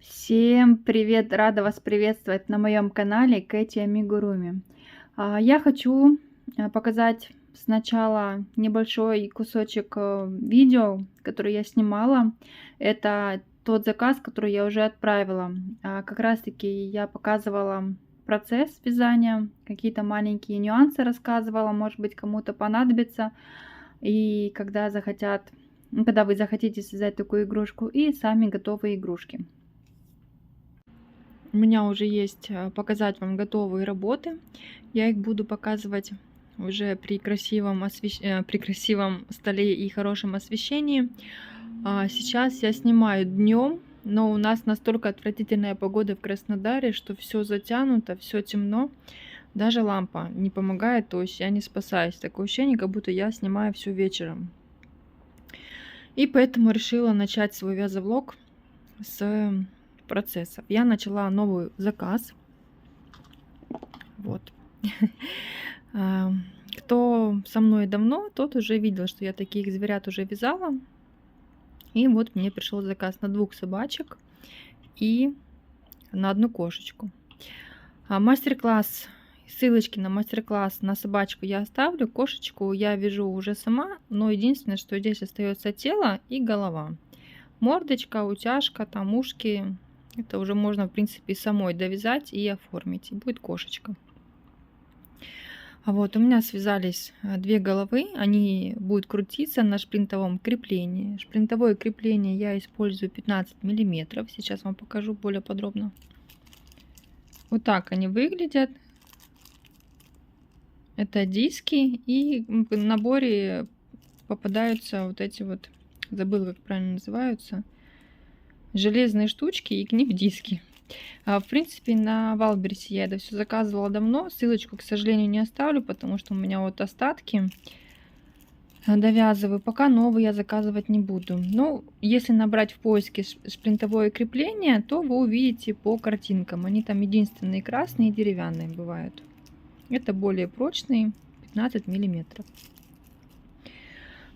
Всем привет! Рада вас приветствовать на моем канале Кэти Амигуруми. Я хочу показать сначала небольшой кусочек видео, который я снимала. Это тот заказ, который я уже отправила. Как раз таки я показывала процесс вязания, какие-то маленькие нюансы рассказывала, может быть, кому-то понадобится. И когда вы захотите связать такую игрушку, и сами готовые игрушки. У меня уже есть показать вам готовые работы. Я их буду показывать уже при красивом столе и хорошем освещении. Сейчас я снимаю днем, но у нас настолько отвратительная погода в Краснодаре, что все затянуто, все темно. Даже лампа не помогает, то есть я не спасаюсь. Такое ощущение, как будто я снимаю все вечером. И поэтому решила начать свой вязовлог с процессов. Я начала новый заказ. Вот. Кто со мной давно, тот уже видел, что я таких зверят уже вязала. И вот мне пришел заказ на 2 собачек и на 1 кошечку. Мастер-класс, ссылочки на мастер-класс на собачку я оставлю. Кошечку я вяжу уже сама, но единственное, что здесь остается тело и голова. Мордочка, утяжка, там ушки. Это уже можно, в принципе, самой довязать и оформить. И будет кошечка. Вот, у меня связались 2 головы. Они будут крутиться на шплинтовом креплении. Шплинтовое крепление я использую 15 миллиметров. Сейчас вам покажу более подробно. Вот так они выглядят. Это диски. И в наборе попадаются вот эти вот, забыла, как правильно называются, железные штучки, и к ним диски. В принципе, на Валбересе я это все заказывала давно. Ссылочку, к сожалению, не оставлю, потому что у меня вот остатки. Довязываю. Пока новые я заказывать не буду. Но если набрать в поиске шплинтовое крепление, то вы увидите по картинкам. Они там единственные красные и деревянные бывают. Это более прочные, 15 миллиметров.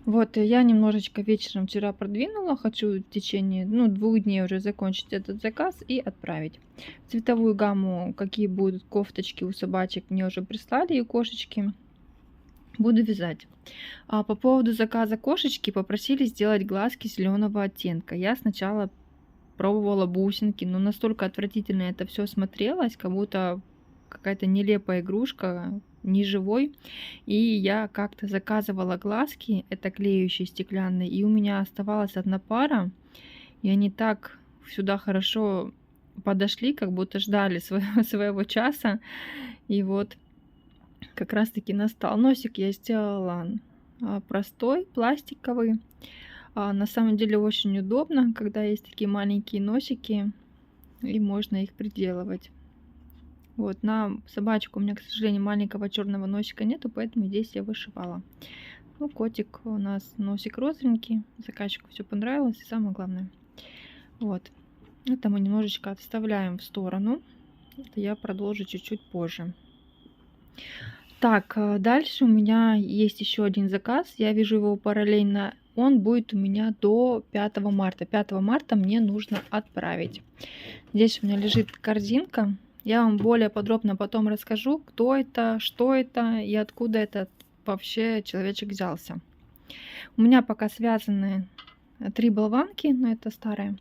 Вот, я немножечко вечером вчера продвинула. Хочу в течение 2 дней уже закончить этот заказ и отправить. Цветовую гамму, какие будут кофточки у собачек, мне уже прислали, и у кошечки. Буду вязать. По поводу заказа кошечки попросили сделать глазки зеленого оттенка. Я сначала пробовала бусинки, но настолько отвратительно это все смотрелось, как будто какая-то нелепая игрушка, не живой. И я как-то заказывала глазки, это клеющие стеклянные, и у меня оставалась 1 пара, и они так сюда хорошо подошли, как будто ждали своего часа. И вот как раз таки настал. Носик я сделала простой, пластиковый. На самом деле очень удобно, когда есть такие маленькие носики, и можно их приделывать. Вот, на собачку у меня, к сожалению, маленького черного носика нету, поэтому здесь я вышивала. Ну, котик у нас носик розовенький, заказчику все понравилось, и самое главное. Вот, это мы немножечко отставляем в сторону. Это я продолжу чуть-чуть позже. Так, дальше у меня есть еще один заказ. Я вяжу его параллельно. Он будет у меня до 5 марта. 5 марта мне нужно отправить. Здесь у меня лежит корзинка. Я вам более подробно потом расскажу, кто это, что это и откуда этот вообще человечек взялся. У меня пока связаны 3 болванки, но это старые.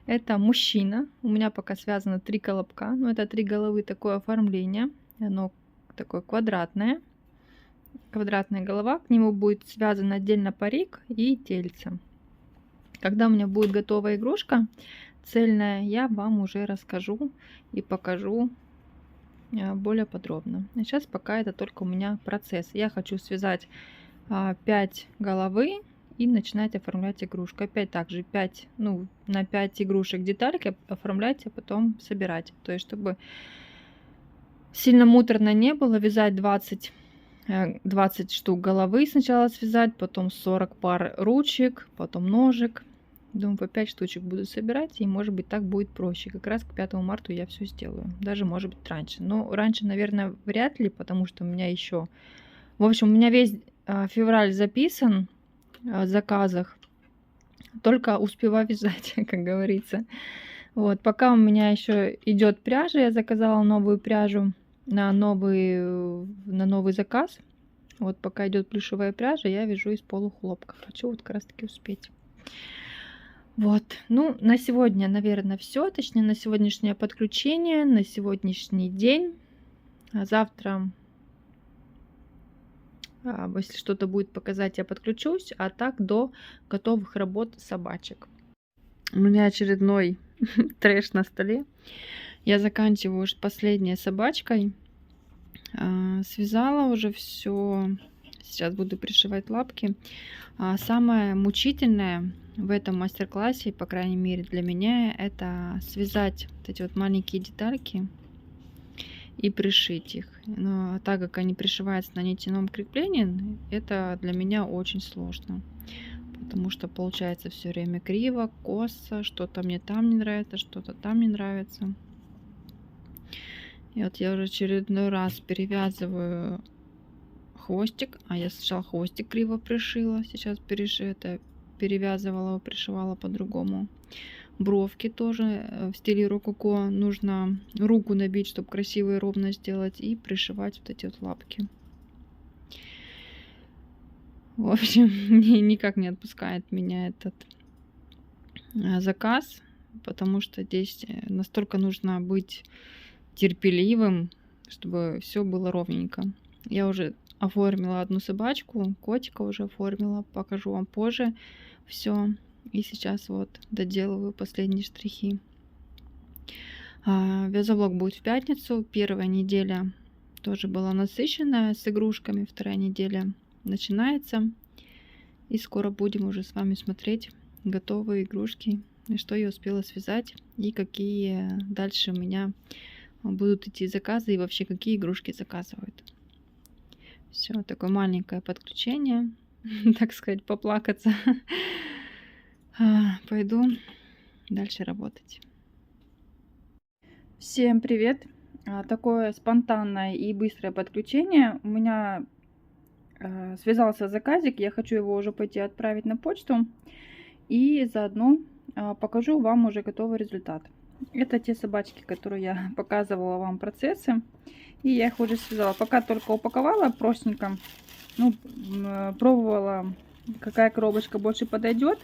Это мужчина. У меня пока связано 3 колобка. Но это 3 головы, такое оформление. Оно такое квадратная голова, к нему будет связан отдельно парик и тельце. Когда у меня будет готовая игрушка цельная, я вам уже расскажу и покажу более подробно. А сейчас пока это только у меня процесс. Я хочу связать 5 головы и начинать оформлять игрушку. Опять также 5, на 5 игрушек детальки оформлять, а потом собирать. То есть, чтобы сильно муторно не было, вязать 20 штук головы сначала связать, потом 40 пар ручек, потом ножек. Думаю, по 5 штучек буду собирать, и может быть так будет проще. Как раз к 5 марта я все сделаю. Даже может быть раньше. Но раньше, наверное, вряд ли, потому что у меня еще... В общем, у меня весь февраль записан в заказах. Только успеваю вязать, как говорится. Вот, пока у меня еще идет пряжа, я заказала новую пряжу на новый заказ. Вот пока идет плюшевая пряжа, я вяжу из полухлопка. Хочу вот как раз таки успеть. Вот, ну, на сегодня, наверное, все. Точнее, на сегодняшнее подключение, на сегодняшний день. А завтра, если что-то будет показать, я подключусь. А так до готовых работ собачек. У меня очередной трэш на столе. Я заканчиваю уже последней собачкой. Связала уже все. Сейчас буду пришивать лапки. Самое мучительное в этом мастер-классе, по крайней мере для меня, это связать вот эти вот маленькие детальки и пришить их. Но так как они пришиваются на нитяном креплении, это для меня очень сложно. Потому что получается все время криво, косо, что-то мне там не нравится, что-то там не нравится. И вот я уже очередной раз перевязываю хвостик. Я сначала хвостик криво пришила, сейчас перевязывала его, пришивала по-другому. Бровки тоже в стиле рококо. Нужно руку набить, чтобы красиво и ровно сделать, и пришивать вот эти вот лапки. В общем, никак не отпускает меня этот заказ, потому что здесь настолько нужно быть терпеливым, чтобы все было ровненько. Я уже оформила одну собачку, котика уже оформила, покажу вам позже все. И сейчас вот доделываю последние штрихи. Вязовлог будет в пятницу. Первая неделя тоже была насыщенная с игрушками. Вторая неделя начинается. И скоро будем уже с вами смотреть готовые игрушки, что я успела связать и какие дальше у меня будут идти заказы и вообще какие игрушки заказывают. Все, такое маленькое подключение, так сказать, поплакаться. Пойду дальше работать. Всем привет! Такое спонтанное и быстрое подключение. У меня связался заказик, я хочу его уже пойти отправить на почту. И заодно покажу вам уже готовый результат. Это те собачки, которые я показывала вам процессы. И я их уже связала. Пока только упаковала простенько. Ну, пробовала, какая коробочка больше подойдет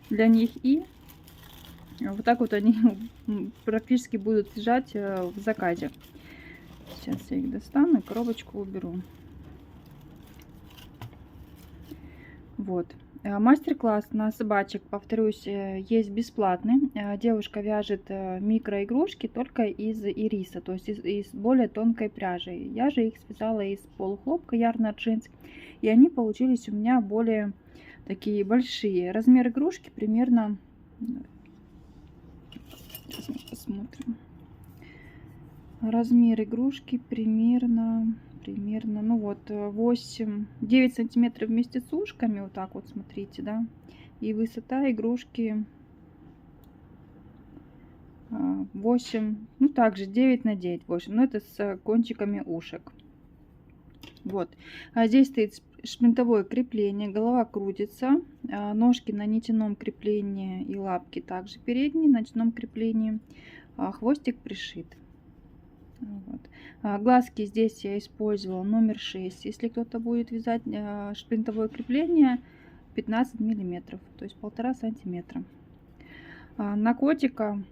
для них. И вот так вот они практически будут лежать в заказе. Сейчас я их достану и коробочку уберу. Вот. Мастер-класс на собачек, повторюсь, есть бесплатный. Девушка вяжет микроигрушки только из ириса, то есть из более тонкой пряжи. Я же их связала из полухлопка Yarn Jeans, и они получились у меня более такие большие. Размер игрушки примерно... Сейчас мы посмотрим. Размер игрушки примерно, ну вот, 9 сантиметров вместе с ушками, вот так вот, смотрите, да, и высота игрушки 8, ну также 9 на 9, 8, но это с кончиками ушек. Вот, здесь стоит шплинтовое крепление, голова крутится, ножки на нитяном креплении и лапки также передние на нитяном креплении, хвостик пришит. Вот. Глазки здесь я использовала номер 6. Если кто-то будет вязать шплинтовое крепление, 15 миллиметров, то есть 1,5 сантиметра. На котика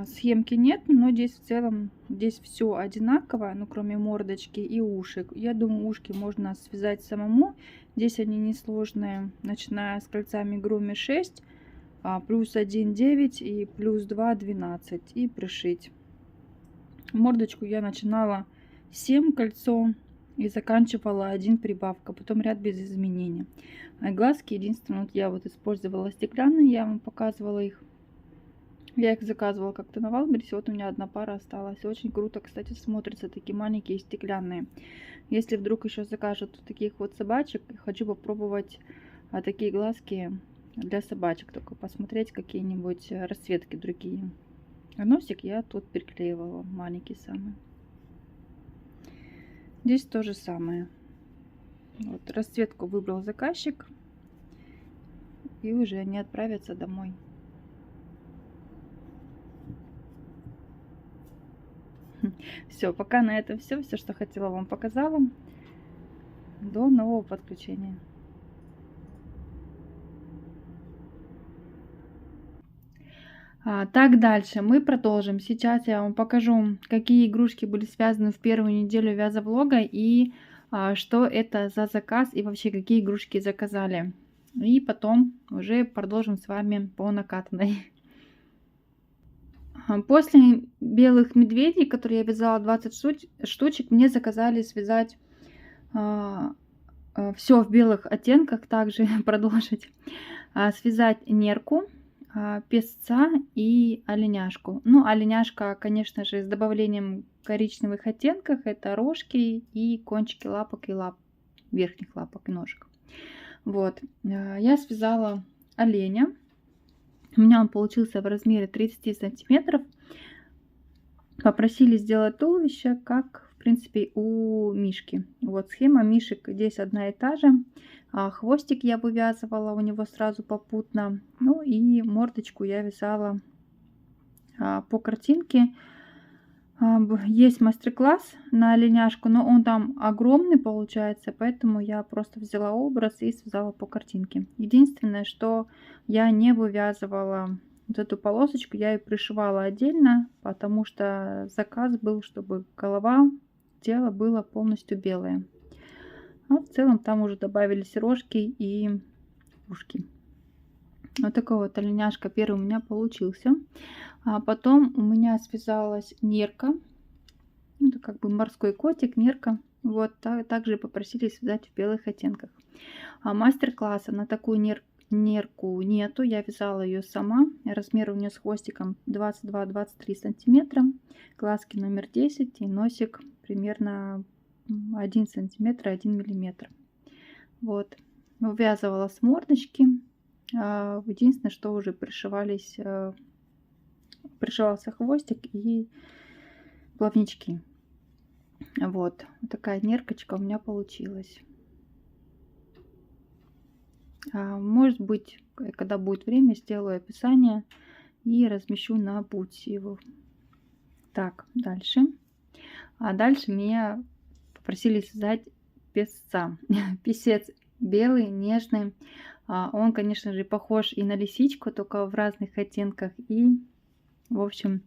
схемки нет, но здесь в целом здесь все одинаково, ну кроме мордочки и ушек. Я думаю, ушки можно связать самому. Здесь они несложные, начиная с кольцами Груми 6, плюс 1 9 и плюс 2 12 и пришить. Мордочку я начинала 7 кольцо и заканчивала 1 прибавка, потом ряд без изменений. А глазки единственное, вот я вот использовала стеклянные, я вам показывала их. Я их заказывала как-то на Валбересе, вот у меня одна пара осталась. Очень круто, кстати, смотрятся такие маленькие стеклянные. Если вдруг еще закажут таких вот собачек, хочу попробовать такие глазки для собачек, только посмотреть какие-нибудь расцветки другие. А носик я тут приклеивала, маленький самый. Здесь то же самое. Вот, расцветку выбрал заказчик. и уже они отправятся домой. Все, пока на этом все. Все, что хотела, вам показала. До нового подключения. Так, дальше мы продолжим. Сейчас я вам покажу, какие игрушки были связаны в первую неделю вязовлога и что это за заказ и вообще какие игрушки заказали. И потом уже продолжим с вами по накатанной. После белых медведей, которые я вязала 20 штучек, мне заказали связать все в белых оттенках, также продолжить связать нерку, песца и оленяшку. Ну, оленяшка, конечно же, с добавлением коричневых оттенков. Это рожки и кончики лапок и верхних лапок и ножек. Вот, я связала оленя. У меня он получился в размере 30 сантиметров. Попросили сделать туловище, как, в принципе, у мишки. Вот схема мишек здесь одна и та же. Хвостик я вывязывала у него сразу попутно. Ну и мордочку я вязала по картинке. Есть мастер-класс на оленяшку, но он там огромный получается, поэтому я просто взяла образ и связала по картинке. Единственное, что я не вывязывала вот эту полосочку, я ее пришивала отдельно, потому что заказ был, чтобы голова, тело было полностью белое. А в целом там уже добавились рожки и ушки. Вот такой вот оленяшка первый у меня получился. А потом у меня связалась нерка. Это как бы морской котик, нерка. Вот также попросили связать в белых оттенках. Мастер-класса на такую нерку нету. Я вязала ее сама. Размер у нее с хвостиком 22-23 сантиметра. Глазки номер 10 и носик примерно 1 сантиметр 1 миллиметр. Вот. Вывязывала с мордочки. Единственное, что уже пришивался хвостик и плавнички. Вот такая неркочка у меня получилась. Может быть, когда будет время, сделаю описание и размещу на Бутси его. Так, дальше. Дальше меня попросили связать песца. Песец белый, нежный. Он, конечно же, похож и на лисичку, только в разных оттенках. И, в общем,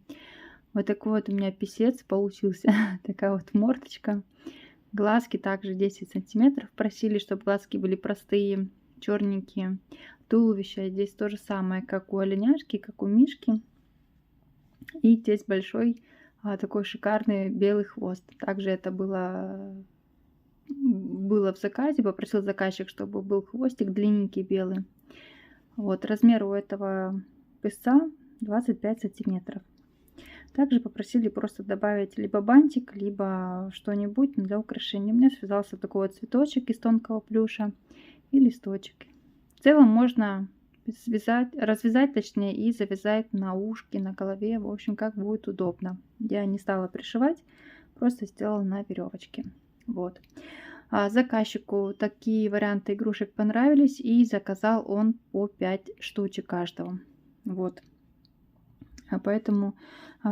вот такой вот у меня песец получился. Такая вот мордочка. Глазки также 10 сантиметров. Просили, чтобы глазки были простые, черненькие. Туловище здесь то же самое, как у оленяшки, как у мишки. И здесь большой такой шикарный белый хвост. Также это было в заказе. Попросил заказчик, чтобы был хвостик длинненький белый. Вот размер у этого песца 25 сантиметров. Также попросили просто добавить либо бантик, либо что-нибудь для украшения. У меня связался такой вот цветочек из тонкого плюша и листочек. В целом можно развязать точнее и завязать на ушке, на голове. В общем, как будет удобно. Я не стала пришивать, просто сделала на веревочке. Вот. Заказчику такие варианты игрушек понравились, и заказал он по 5 штучек каждого. Вот. Поэтому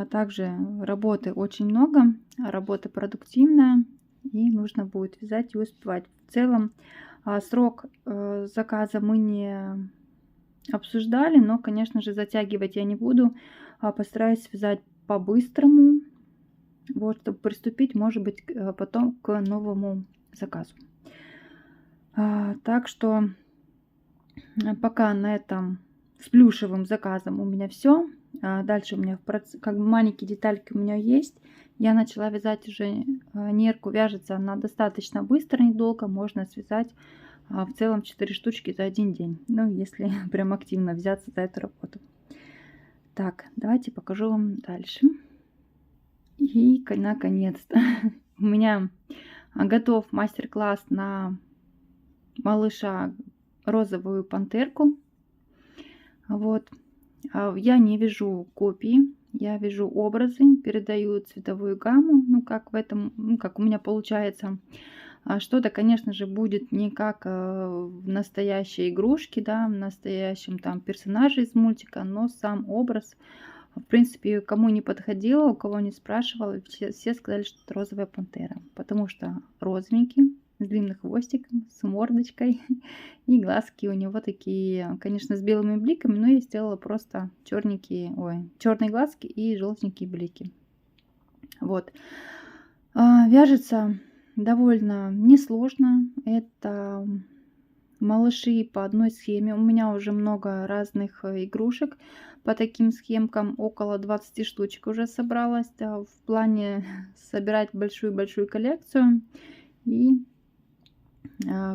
также работы очень много, работа продуктивная, и нужно будет вязать и успевать. В целом срок заказа мы не обсуждали, но, конечно же, затягивать я не буду. Постараюсь связать по-быстрому, вот, чтобы приступить, может быть, потом к новому заказу. Так что пока на этом с плюшевым заказом у меня все. Дальше у меня как бы маленькие детальки у меня есть. Я начала вязать уже нерку. Вяжется она достаточно быстро, недолго. Можно связать в целом 4 штучки за один день. Ну, если прям активно взяться за эту работу. Так, давайте покажу вам дальше. И наконец-то у меня готов мастер-класс на малыша розовую пантерку. Вот. Я не вяжу копии, я вяжу образы, передаю цветовую гамму, ну как в этом, ну как у меня получается. Что-то, конечно же, будет не как в настоящей игрушке, да, в настоящем там персонаже из мультика, но сам образ, в принципе, кому не подходило, у кого не спрашивала, все сказали, что это розовая пантера, потому что розовенький, с длинным хвостиком, с мордочкой, и глазки у него такие, конечно, с белыми бликами, но я сделала просто черненькие, ой, черные глазки и желтенькие блики. Вот. Вяжется довольно несложно. Это малыши по одной схеме. У меня уже много разных игрушек по таким схемкам. Около 20 штучек уже собралось. Да, в плане собирать большую-большую коллекцию. И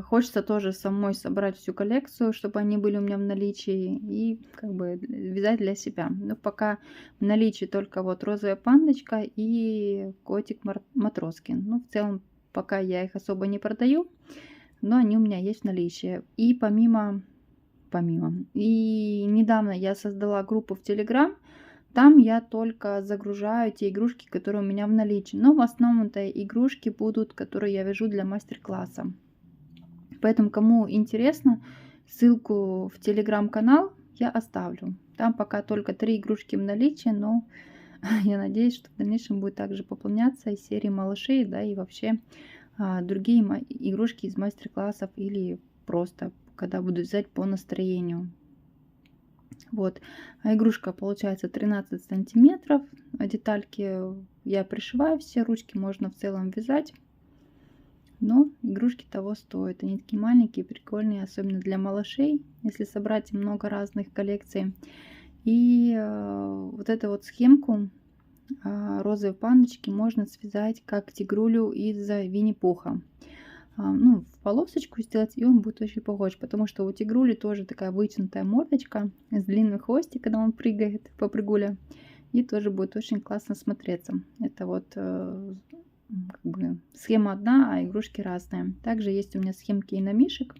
хочется тоже самой собрать всю коллекцию, чтобы они были у меня в наличии. И как бы вязать для себя. Но пока в наличии только вот розовая пандочка и котик Матроскин. Ну, в целом, пока я их особо не продаю, но они у меня есть в наличии. И помимо. И недавно я создала группу в Telegram. Там я только загружаю те игрушки, которые у меня в наличии. Но в основном это игрушки будут, которые я вяжу для мастер-класса. Поэтому, кому интересно, ссылку в Telegram-канал я оставлю. Там пока только 3 игрушки в наличии, но я надеюсь, что в дальнейшем будет также пополняться из серии малышей, да, и вообще другие игрушки из мастер-классов или просто, когда буду вязать по настроению. Вот, игрушка получается 13 сантиметров, детальки я пришиваю, все ручки можно в целом вязать. Но игрушки того стоят. Они такие маленькие, прикольные, особенно для малышей, если собрать много разных коллекций. И вот эту вот схемку розовой пандочки можно связать как тигрулю из Винни-Пуха. Ну, в полосочку сделать, и он будет очень похож, потому что у тигрули тоже такая вытянутая мордочка с длинным хвостиком, когда он прыгает, попрыгуля, и тоже будет очень классно смотреться. Это вот как бы схема одна, а игрушки разные. Также есть у меня схемки и на мишек.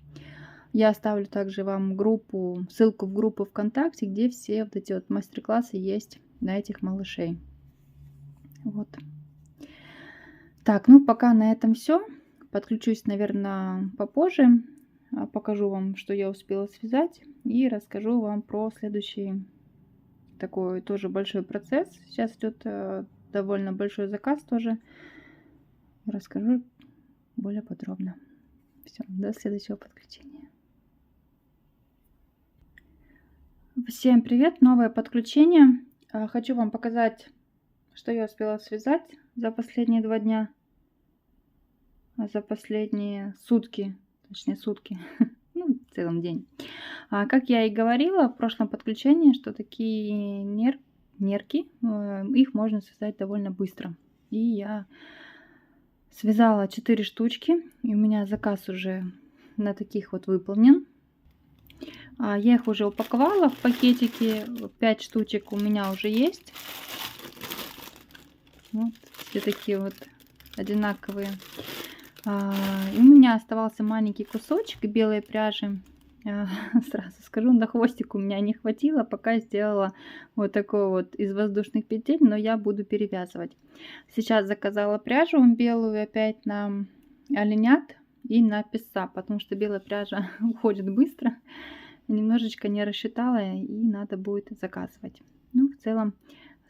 Я оставлю также вам группу, ссылку в группу ВКонтакте, где все вот эти вот мастер-классы есть на этих малышей. Вот. Так, ну пока на этом все. Подключусь, наверное, попозже. Покажу вам, что я успела связать. И расскажу вам про следующий такой тоже большой процесс. Сейчас идет довольно большой заказ тоже. Расскажу более подробно. Все, до следующего подключения. Всем привет! Новое подключение. Хочу вам показать, что я успела связать за последние 2 дня. За последние сутки. Точнее, сутки. Ну, в целом день. Как я и говорила в прошлом подключении, что такие нерки, их можно связать довольно быстро. И я связала 4 штучки, и у меня заказ уже на таких вот выполнен. Я их уже упаковала в пакетики, 5 штучек у меня уже есть. Вот, все такие вот одинаковые. И у меня оставался маленький кусочек белой пряжи. Сразу скажу, на хвостик у меня не хватило, пока сделала вот такой вот из воздушных петель, но я буду перевязывать. Сейчас заказала пряжу белую опять на оленят и на песца, потому что белая пряжа уходит быстро. Немножечко не рассчитала, и надо будет заказывать. Ну, в целом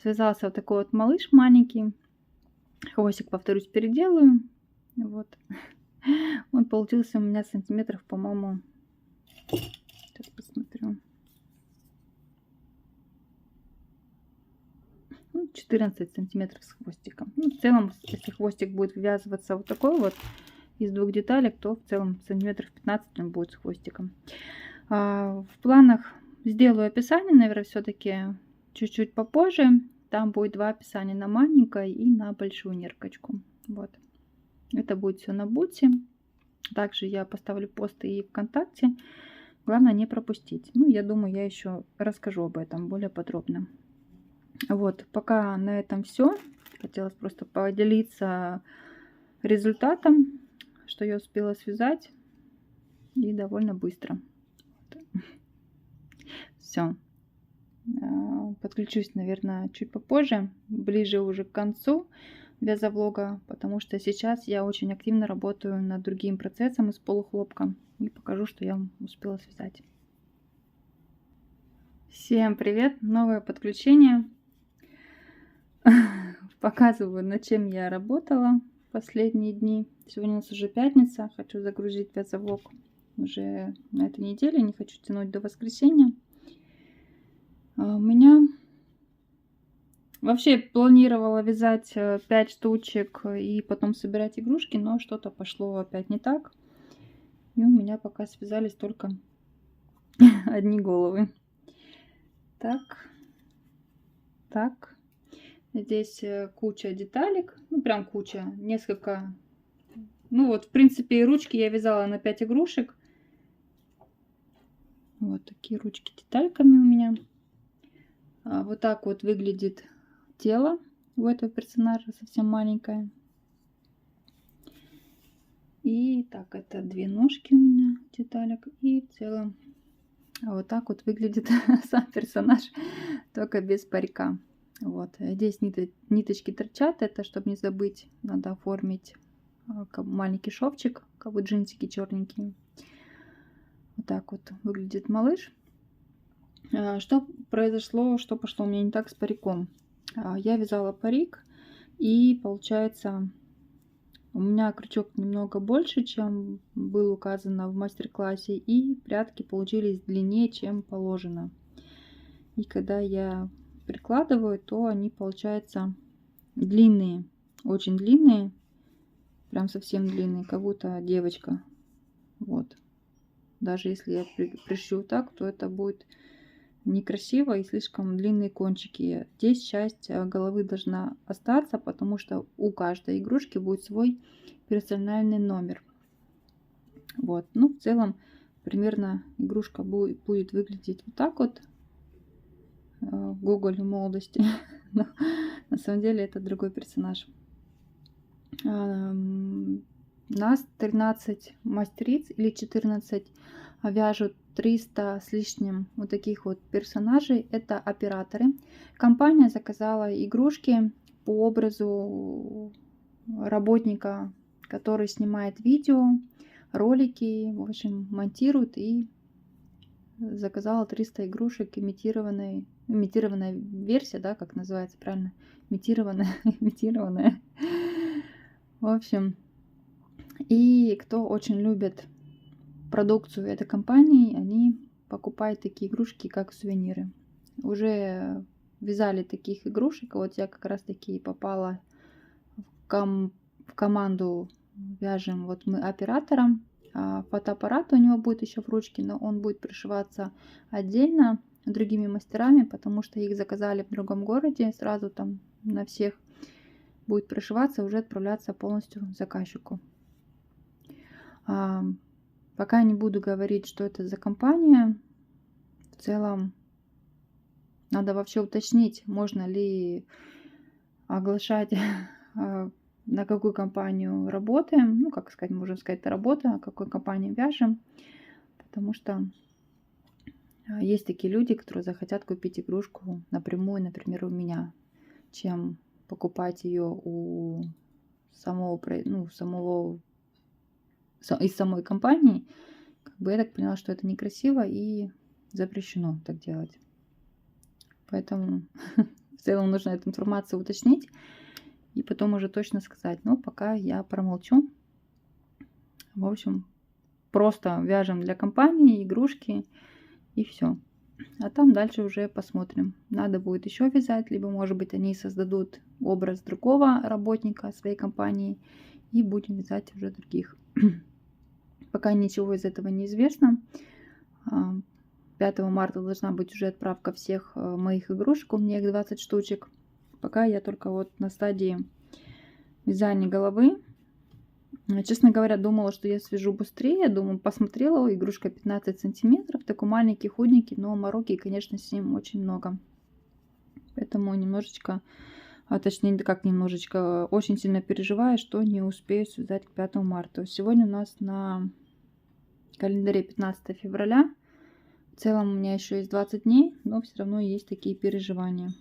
связался вот такой вот малыш маленький. Хвостик, повторюсь, переделаю. Вот. Он получился у меня сантиметров, по-моему, сейчас посмотрю, 14 сантиметров с хвостиком. Ну, в целом, если хвостик будет ввязываться вот такой вот из 2 деталек, то в целом сантиметров 15 он будет с хвостиком. В планах сделаю описание, наверное, все-таки чуть-чуть попозже. Там будет 2 описания: на маленькую и на большую неркочку. Вот. Это будет все на Бутси. Также я поставлю посты и ВКонтакте. Главное не пропустить. Ну, я думаю, я еще расскажу об этом более подробно. Вот, пока на этом все. Хотелось просто поделиться результатом, что я успела связать. И довольно быстро. Все. Подключусь, наверное, чуть попозже, ближе уже к концу. вязовлога, потому что сейчас я очень активно работаю над другим процессом из полухлопка. И покажу, что я успела связать. Всем привет! Новое подключение. Показываю, над чем я работала последние дни. Сегодня у нас уже пятница. Хочу загрузить вязовлог уже на этой неделе. Не хочу тянуть до воскресенья. У меня вообще планировала вязать 5 штучек и потом собирать игрушки, но что-то пошло опять не так. И у меня пока связались только одни головы. Так. Здесь куча деталек. Ну, прям куча. Несколько. Ну, вот, в принципе, и ручки я вязала на 5 игрушек. Вот такие ручки детальками у меня. Вот так вот выглядит тело у этого персонажа, совсем маленькое. И так, это 2 ножки у меня деталек. И в целом вот так вот выглядит сам персонаж, только без парика. Вот. Здесь ниточки торчат. Это, чтобы не забыть, надо оформить маленький шовчик, как бы джинсики черненькие. Вот так вот выглядит малыш. Что произошло, что пошло у меня не так с париком? Я вязала парик, и получается, у меня крючок немного больше, чем было указано в мастер-классе, и прядки получились длиннее, чем положено. И когда я прикладываю, то они получаются длинные, очень длинные, прям совсем длинные, как будто девочка. Вот. Даже если я пришью так, то это будет некрасиво и слишком длинные кончики. Здесь часть головы должна остаться, потому что у каждой игрушки будет свой персональный номер. Вот. Ну, в целом, примерно игрушка будет выглядеть вот так вот. Гоголь в молодости. Но на самом деле это другой персонаж. Нас 13 мастериц или 14 вяжут 300 с лишним вот таких вот персонажей. Это операторы. Компания заказала игрушки по образу работника, который снимает видео, ролики, в общем, монтирует, и заказала 300 игрушек имитированная версия, да, как называется правильно? Имитированная. В общем, и кто очень любит продукцию этой компании, они покупают такие игрушки, как сувениры. Уже вязали таких игрушек. Вот я как раз таки попала в команду вяжем вот мы оператором. Фотоаппарат у него будет еще в ручке, но он будет пришиваться отдельно другими мастерами, потому что их заказали в другом городе. Сразу там на всех будет пришиваться, уже отправляться полностью заказчику. Пока не буду говорить, что это за компания. В целом, надо вообще уточнить, можно ли оглашать, на какую компанию работаем. Ну, как сказать, можно сказать, это работа, о какой компании вяжем. Потому что есть такие люди, которые захотят купить игрушку напрямую, например, у меня, чем покупать ее из самой компании. Как бы я так поняла, что это некрасиво и запрещено так делать. Поэтому в целом нужно эту информацию уточнить и потом уже точно сказать. Но пока я промолчу. В общем, просто вяжем для компании игрушки и все. А там дальше уже посмотрим. Надо будет еще вязать, либо, может быть, они создадут образ другого работника своей компании и будем вязать уже других. Пока ничего из этого не известно. 5 марта должна быть уже отправка всех моих игрушек. У меня их 20 штучек. Пока я только вот на стадии вязания головы. Честно говоря, думала, что я свяжу быстрее. Думаю, посмотрела, игрушка 15 сантиметров. Такой маленький, худенький, но мороки, конечно, с ним очень много. Поэтому немножечко, точнее, как немножечко, очень сильно переживаю, что не успею связать к 5 марта. Сегодня у нас на календаре 15 февраля. В целом у меня еще есть 20 дней, но все равно есть такие переживания.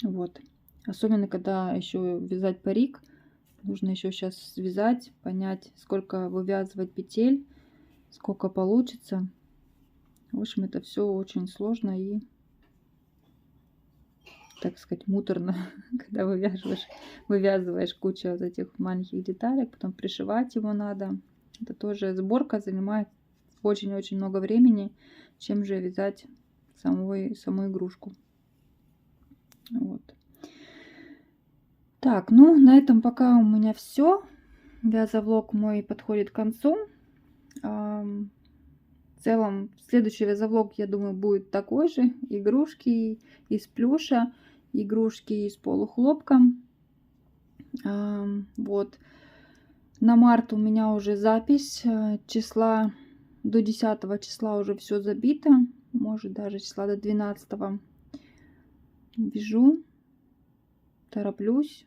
Вот. Особенно, когда еще вязать парик. Нужно еще сейчас связать, понять, сколько вывязывать петель, сколько получится. В общем, это все очень сложно и, так сказать, муторно, когда вывязываешь кучу вот этих маленьких деталек, потом пришивать его надо. Это тоже сборка занимает очень-очень много времени, чем же вязать саму игрушку. Вот. Так, ну на этом пока у меня все. Вязовлог мой подходит к концу. В целом, следующий вязовлог, я думаю, будет такой же. Игрушки из плюша, игрушки из полухлопка. Вот. На март у меня уже запись. Числа до 10 числа уже все забито. Может, даже числа до 12. Вяжу. Тороплюсь.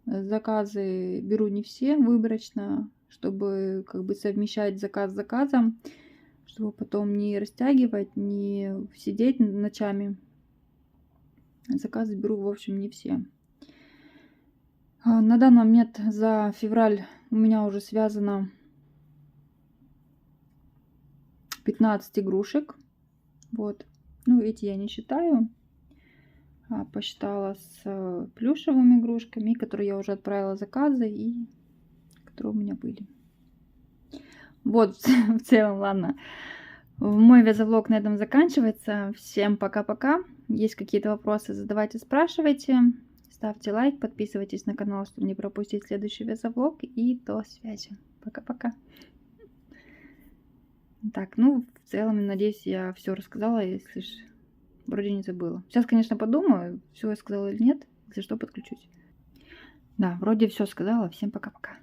Заказы беру не все, выборочно, чтобы как бы совмещать заказ с заказом, чтобы потом не растягивать, не сидеть ночами. Заказы беру, в общем, не все. На данный момент за февраль у меня уже связано 15 игрушек. Вот. Ну, эти я не считаю. Посчитала с плюшевыми игрушками, которые я уже отправила заказы и которые у меня были. Вот, в целом, ладно. Мой вязовлог на этом заканчивается. Всем пока-пока. Есть какие-то вопросы, задавайте, спрашивайте. Ставьте лайк, подписывайтесь на канал, чтобы не пропустить следующий вязовлог. И до связи. Пока-пока. Так, ну, в целом, надеюсь, я все рассказала, если вроде не забыла. Сейчас, конечно, подумаю, все я сказала или нет. Если что, подключусь. Да, вроде все сказала. Всем пока-пока.